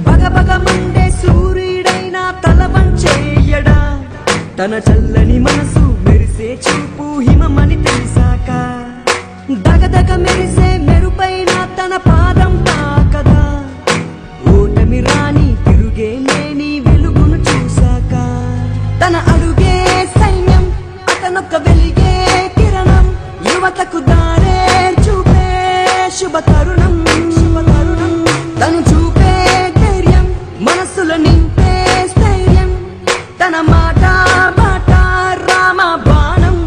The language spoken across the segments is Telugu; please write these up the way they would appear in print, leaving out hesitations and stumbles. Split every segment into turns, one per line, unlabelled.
బగబగ మండే సూర్యుడైనా తల వంచేయడా తన చల్లని మనసు మెరిసే చూపు హిమమని తెలిసాక దగదగ మెరిసే మెరుపైన తన పాదం తాకదా ఓటమి రాని తిరుగే లేని వెలుగును చూశాక తన అడుగే సైన్యం అతనొక్క వెలిగే కిరణం యువతకు దారే చూపే శుభ తరుణం తను చూపే ధైర్యం మనసులో నింపే స్థైర్యం తన మాట మాట రామ బాణం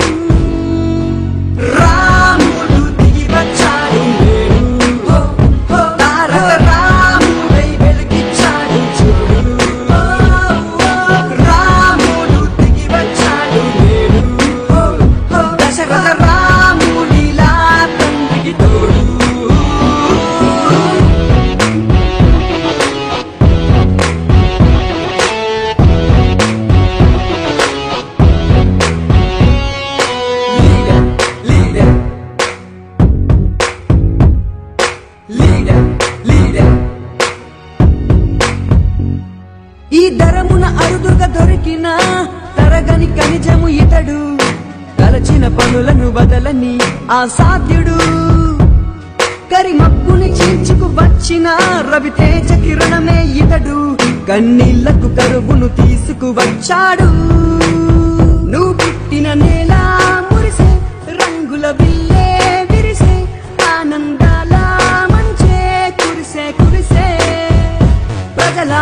రాముడు దిగి వచ్చాడు తారక రాముడై వెలిగించాడు చూడు రాముడు దిగి వచ్చాడు దశరథ రాముడిలా తండ్రికి తోడు ఈ ధరమున అరుదుగా దొరికిన తరగని ఖనిజము ఇతడు తలచిన పనులను బదలని అసాధ్యుడు కరిమప్పుని చీల్చుకు వచ్చిన రవితేజ కిరణమే ఇతడు కన్నీళ్లకు కరువును తీసుకువచ్చాడు నువ్వు పుట్టిన నేల మురిసే రంగుల బిల్లే విరిసే ఆనందాల మంచే కురిసే ప్రజల